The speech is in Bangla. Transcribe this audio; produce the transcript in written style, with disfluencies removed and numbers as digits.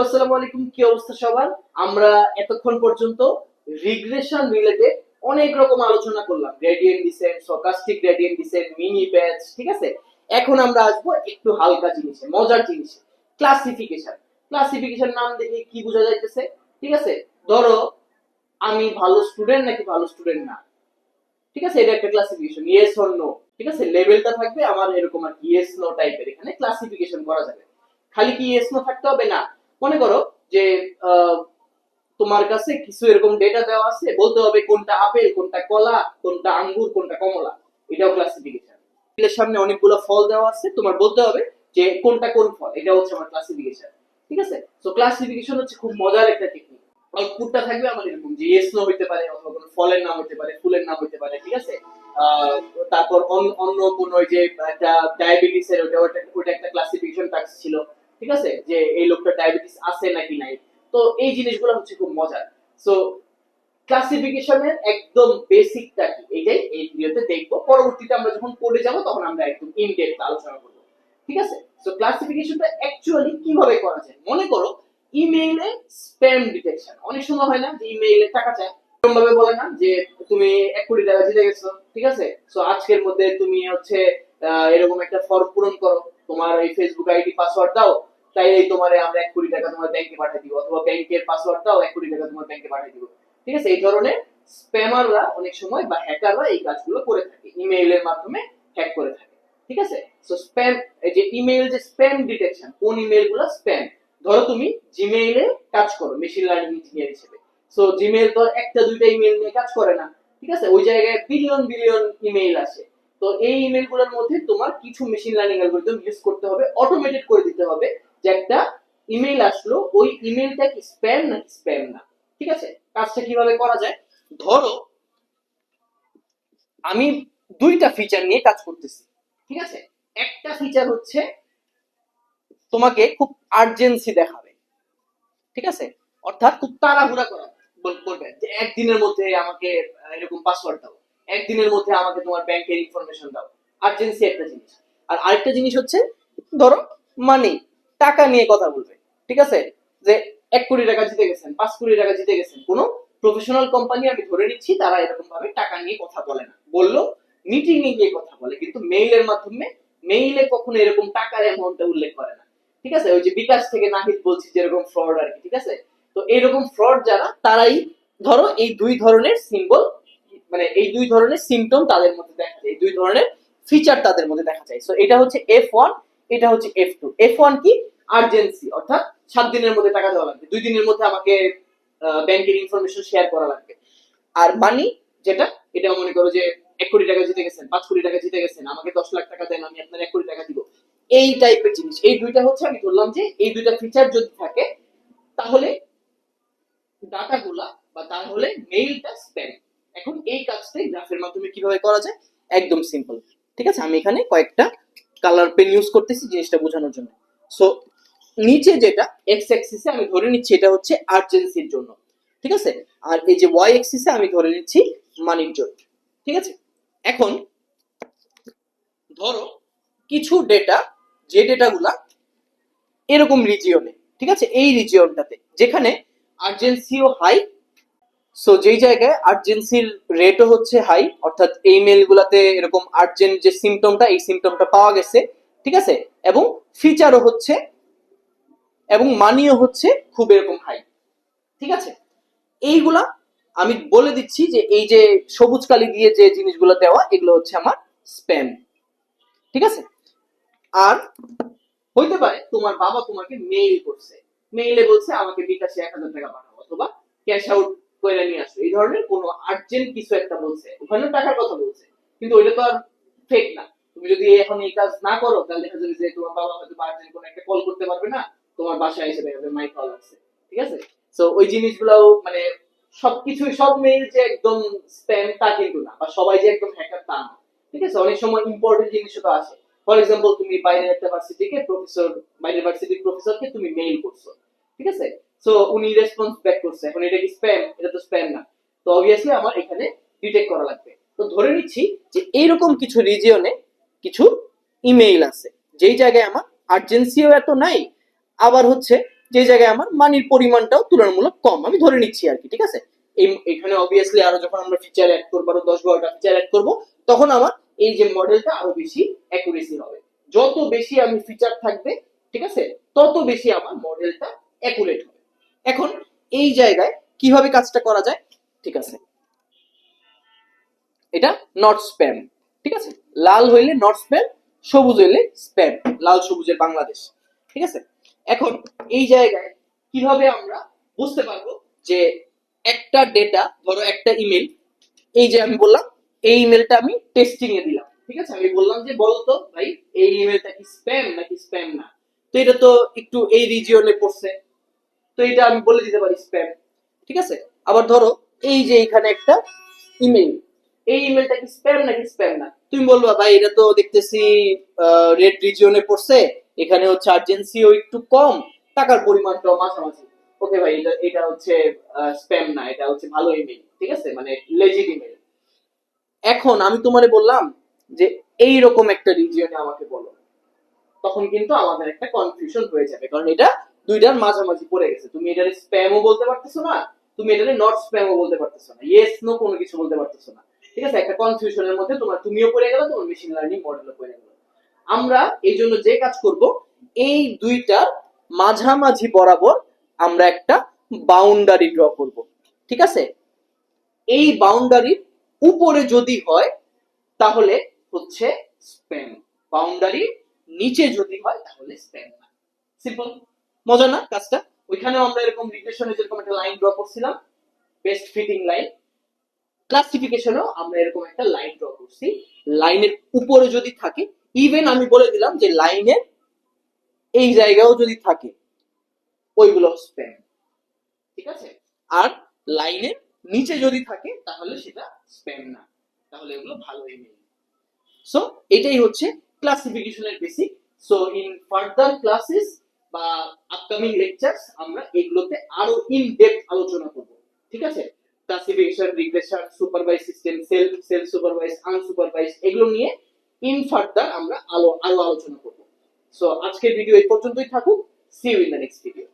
আসসালামু আলাইকুম, কি অবস্থা সবার? আমরা এতক্ষণ পর্যন্ত রিগ্রেশন রিলেটেড অনেক রকম আলোচনা করলাম, gradient descent, stochastic gradient descent, mini batch, ঠিক আছে। এখন আমরা আসবো একটু হালকা জিনিসে, মজার জিনিসে, ক্লাসিফিকেশন। ক্লাসিফিকেশন নাম দেখে কি বোঝা যাইতেছে? ঠিক আছে, ধরো আমি ভালো স্টুডেন্ট নাকি ভালো স্টুডেন্ট না, ঠিক আছে, এটা একটা ক্লাসিফিকেশন, ইয়েস অর নো। ঠিক আছে, লেভেলটা থাকবে আমার এরকম আর কি, ইয়েস নো টাইপের। এখানে ক্লাসিফিকেশন করা যাবে। খালি কি ইয়েস নো থাকতে হবে না। মনে করো যে তোমার কাছে কিছু এরকম ডেটা দেওয়া আছে, বলতে হবে কোনটা আপেল, কোনটা কলা, কোনটা আঙ্গুর, কোনটা কমলা। এটাও ক্লাসিফিকেশন। এর সামনে অনেকগুলো ফল দেওয়া আছে, তোমার বলতে হবে যে কোনটা কোন ফল। এটা হচ্ছে আমার ক্লাসিফিকেশন। ঠিক আছে, তো ক্লাসিফিকেশন হচ্ছে খুব মজার একটা টেকনিক। আউটপুটটা থাকবে আমার এরকম যে ইয়েস নো হইতে পারে, অথবা কোনো ফলের নাম হইতে পারে, ফুলের নাম হইতে পারে। ঠিক আছে, তারপর অন্য কোন ওই যে একটা ডায়াবেটিসের ওটা একটা ক্লাসিফিকেশন টাস্ক ছিল। ঠিক আছে, যে এই লোকটা ডায়াবেটিস আছে নাকি নাই। তো এই জিনিসগুলো হচ্ছে খুব মজার। সো ক্লাসিফিকেশনের একদম বেসিকটা কি, এইটাই এই ভিডিওতে দেখবো। পরবর্তীতে আমরা যখন কোডে যাব তখন আমরা একদম ইন ডেপথ আলোচনা করব। ঠিক আছে, সো ক্লাসিফিকেশনটা অ্যাকচুয়ালি কিভাবে করা যায়? মনে করো ইমেইলে স্প্যাম ডিটেকশন। অনেক সময় হয় না যে ইমেইলে টাকা চায়, এরকম ভাবে বলে না যে তুমি 1 কোটি টাকা জিতে গেছো, ঠিক আছে, সো আজকের মধ্যে তুমি হচ্ছে এরকম একটা ফর্ম পূরণ করো, তোমার এই ফেসবুক আইডি পাসওয়ার্ড দাও, তাই তোমারে আমরা 1 কোটি টাকা তোমার ব্যাংকে পাঠিয়ে দিব, অথবা ব্যাংকের পাসওয়ার্ড দাও, 1 কোটি টাকা তোমার ব্যাংকে পাঠিয়ে দিব। ঠিক আছে, এই ধরনের স্প্যামাররা অনেক সময় বা হ্যাকাররা এই কাজগুলো করে থাকে, ইমেইলের মাধ্যমে হ্যাক করে থাকে। ঠিক আছে, সো স্প্যাম, এই যে ইমেইল যে স্প্যাম ডিটেকশন, কোন ইমেইলগুলো স্প্যাম। ধরো তুমি জিমেইলে কাজ করো মেশিন লার্নিং ইঞ্জিনিয়ার হিসেবে। সো জিমেইল তো একটা দুইটা ইমেইল নিয়ে কাজ করে না। ঠিক আছে, ওই জায়গায় বিলিয়ন বিলিয়ন ইমেইল আসে। তো এই ইমেইলগুলোর মধ্যে তোমার কিছু মেশিন লার্নিং অ্যালগরিদম ইউজ করতে হবে, অটোমেটেড করে দিতে হবে যে একটা ইমেইল আসলো, ওই ইমেইলটা কি স্প্যাম নাকি স্প্যাম না। ঠিক আছে, কাজটা কিভাবে করা যায়? ধরো আমি দুইটা ফিচার নিয়ে কাজ করতেছি। ঠিক আছে, একটা ফিচার হচ্ছে তোমাকে খুব আর্জেন্সি দেখাবে। ঠিক আছে, অর্থাৎ খুব তাড়াহুড়া করা বলবে যে একদিনের মধ্যে আমাকে এরকম পাসওয়ার্ড দাও, একদিনের মধ্যে আমাকে তোমার ব্যাংকের ইনফরমেশন দাও। আর্জেন্সি একটা জিনিস। আর আরেকটা জিনিস হচ্ছে ধরো মানি, টাকা নিয়ে কথা বলবে। ঠিক আছে, যে 1 কোটি টাকা জিতে গেছেন, 5 কোটি টাকা জিতে গেছেন। কোনো প্রফেশনাল কোম্পানি আমি ধরে নিচ্ছি তারা এরকম ভাবে টাকা নিয়ে কথা বলে না, বললো মিটিং এ গিয়ে কথা বলে, কিন্তু মেইলের মাধ্যমে, মেইলে কখনো এরকম টাকার অ্যামাউন্টটা উল্লেখ করে না। ঠিক আছে, ওই যে বিকাশ থেকে নাহিদ বলছি যেরকম ফ্রড আর কি। ঠিক আছে, তো এরকম ফ্রড যারা, তারাই ধরো এই দুই ধরনের সিম্বল, মানে এই দুই ধরনের সিম্পটম তাদের মধ্যে দেখা যায়, এই দুই ধরনের ফিচার তাদের মধ্যে দেখা যায়। সো এটা হচ্ছে F1, এটা হচ্ছে F2। F1 কি? আর্জেন্সি, অর্থাৎ 7 দিনের মধ্যে টাকা দেওয়া লাগবে, 2 দিনের মধ্যে আমাকে ব্যাংকের ইনফরমেশন শেয়ার করা লাগবে। আর মানি যেটা, এটা মনে করো যে 1 কোটি টাকা জিতে গেছেন, 5 কোটি টাকা জিতে গেছেন, আমাকে 10 লাখ টাকা দেন, আমি আপনার 1 কোটি টাকা দিব। এই টাইপের জিনিস, এই দুইটা হচ্ছে, আমি ধরলাম যে এই দুইটা ফিচার যদি থাকে তাহলে ডাটাগুলা বা তাহলে মেইলটা স্প্যাম। এখন এই কাজটাই গ্রাফের মাধ্যমে কিভাবে করা যায়? একদম সিম্পল। ঠিক আছে, আমি এখানে কয়েকটা কালার পেন ইউজ করতেছি জিনিসটা বোঝানোর জন্য। সো নিচে যেটা এক্স অ্যাক্সিসে আমি ধরে নিচ্ছি এটা হচ্ছে আর্জেন্সির জন্য। ঠিক আছে, আর এই যে ওয়াই অ্যাক্সিসে আমি ধরে নিচ্ছি মানির জন্য। ঠিক আছে, এখন ধরো কিছু ডেটা, যে ডেটাগুলা এরকম রিজিয়নে, ঠিক আছে, এই রিজিয়নটাতে যেখানে আর্জেন্সিও হাই, সো যেই জায়গায় আর্জেন্সির রেটও হচ্ছে হাই, অর্থাৎ এই মেলগুলাতে এরকম আর্জেন্ট যে সিমটমটা, এই সিমটমটা পাওয়া গেছে। ঠিক আছে, এবং ফিচারও হচ্ছে, এবং মানিও হচ্ছে খুব এরকম হাই। ঠিক আছে, এইগুলা আমি বলে দিচ্ছি যে এই যে সবুজ কালি দিয়ে যে জিনিসগুলো দেওয়া, এগুলো হচ্ছে আমার স্প্যাম। ঠিক আছে, আর হইতে পারে তোমার বাবা তোমাকে মেইল করছে, মেইলে বলছে আমাকে বিকাশে 1000 টাকা পাঠাও, অথবা ক্যাশ আউট করে নিয়ে আসো, এই ধরনের কোনো আর্জেন্ট কিছু একটা বলছে, ওখানে টাকার কথা বলছে, কিন্তু ওইটা তো আর ফেক না। তুমি যদি এখন এই কাজ না করো তাহলে দেখা যাবে যে তোমার বাবা হয়তো আর্জেন্ট কোনো একটা কল করতে পারবে না, তোমার বাসায় এসে দেখবে মাই কল আসছে। ঠিক আছে, সো ওই জিনিসগুলোও মানে সবকিছু, সব মেইল যে একদম স্প্যাম তা কিন্তু না, বা সবাই যে একদম হ্যাকার তা না। ঠিক আছে, অনেক সময় ইম্পর্টেন্ট জিনিসও তো আসে। ফর এক্সাম্পল তুমি বাইরের একটা ভার্সিটিকে প্রফেসর, বাইরের ভার্সিটির প্রফেসরকে তুমি মেইল করছো। ঠিক আছে, সো উনি রেসপন্স ব্যাক করছে, এখন এটা কি স্প্যাম? এটা তো স্প্যাম না। তো অবভিয়াসলি আমার এখানে ডিটেক্ট করা লাগবে। তো ধরে নিচ্ছি যে এইরকম কিছু রিজিয়নে কিছু ইমেইল আছে যেই জায়গায় আমার আর্জেন্সিও এত নাই, আবার হচ্ছে যে জায়গায় আমার মানির পরিমাণটাও তুলনামূলক কম, আমি ধরে নিচ্ছি আর কি, ঠিক আছে। এখানে অবভিয়াসলি আরো যখন আমরা ফিচার অ্যাড করবো, আরো 10-12টা ফিচার অ্যাড করবো, তখন আমার এই যে মডেলটা আরো বেশি অ্যাকুরেসি হবে। যত বেশি আমি ফিচার থাকবে, ঠিক আছে, তত বেশি আমার মডেলটা অ্যাকুরেট হবে। এখন এই জায়গায় কিভাবে কাজটা করা যায়, ঠিক আছে, এটা নট স্প্যাম, ঠিক আছে, লাল হইলে নট স্প্যাম, সবুজ হইলে স্প্যাম, লাল সবুজের বাংলাদেশ, ঠিক আছে। এখন এই জায়গায় কিভাবে আমরা বুঝতে পারবো যে একটা ডেটা, ধরো একটা ইমেল, এই যে আমি বললাম এই ইমেলটা আমি টেস্টিং এ দিলাম, ঠিক আছে, আমি বললাম যে বলো তো ভাই এই ইমেলটা কি স্প্যাম নাকি স্প্যাম না, তো এটা তো একটু এই রিজিয়নে পড়ছে, তো এটা আমি বলে দিতে পারি স্প্যাম, ঠিক আছে। আবার ধরো এই যে এখানে একটা ইমেল, এই ইমেলটা কি স্প্যাম নাকি স্প্যাম না, তুমি বলবা ভাই এটা তো দেখতেছি রেড রিজিয়নে পড়ছে, এখানে হচ্ছে আর্জেন্সিও একটু কম, টাকার পরিমাণটাও মাঝামাঝি, ওকে ভাই এটা এটা হচ্ছে স্প্যাম না, এটা হচ্ছে ভালো ইমেল, ঠিক আছে, মানে লেজিট ইমেল। এখন আমি তোমারে বললাম যে এই রকম একটা রিজিয়নে আমাকে বলো, তখন কিন্তু আমাদের একটা কনফিউশন হয়ে যাবে, কারণ এটা দুইটার মাঝামাঝি পড়ে গেছে, তুমি এটার স্প্যামও বলতে পারতেছো না, তুমি এটার নট স্প্যামও বলতে পারতেছো না, ইয়েস নো কোনো কিছু বলতে পারতেছো না, ঠিক আছে, একটা কনফিউশনের মধ্যে তুমিও পড়ে গেলে, তোমার মেশিন লার্নিং মডেলও পড়ে গেল। আমরা এই জন্য যে কাজ করব, এই দুইটার মাঝামাঝি বরাবর আমরা একটা বাউন্ডারি ড্র করব, ঠিক আছে। এই বাউন্ডারির উপরে যদি হয় তাহলে হচ্ছে স্প্যাম, বাউন্ডারি নিচে যদি হয় তাহলে স্প্যাম না। সিম্পল, মজা না কাজটা? ওইখানেও আমরা এরকম রিগ্রেশনে যেরকম একটা লাইন ড্র করছিলাম, বেস্ট ফিটিং লাইন, ক্লাসিফিকেশনেও আমরা এরকম একটা লাইন ড্র করছি, লাইনের উপরে যদি থাকে, ইভেন আমি বলে দিলাম যে লাইনের এই জায়গাও যদি থাকে ওইগুলো স্প্যাম, ঠিক আছে। আর লাইনের নিচে যদি থাকে তাহলে সেটা স্প্যাম না, তাহলে এগুলো ভালো ইমেল। সো এটাই হচ্ছে ক্লাসিফিকেশনের basic. So in further classes বা আপকামিং লেকচারস আমরা এগুলোতে আরো ইন ডেপথ আলোচনা করব, ঠিক আছে। Classification, regression, supervise system, self supervise, unsupervise, এগুলো নিয়ে ইন ফার্দার আমরা আরো আলোচনা করব। সো আজকের ভিডিও এই পর্যন্তই থাকুক, see you in the next video.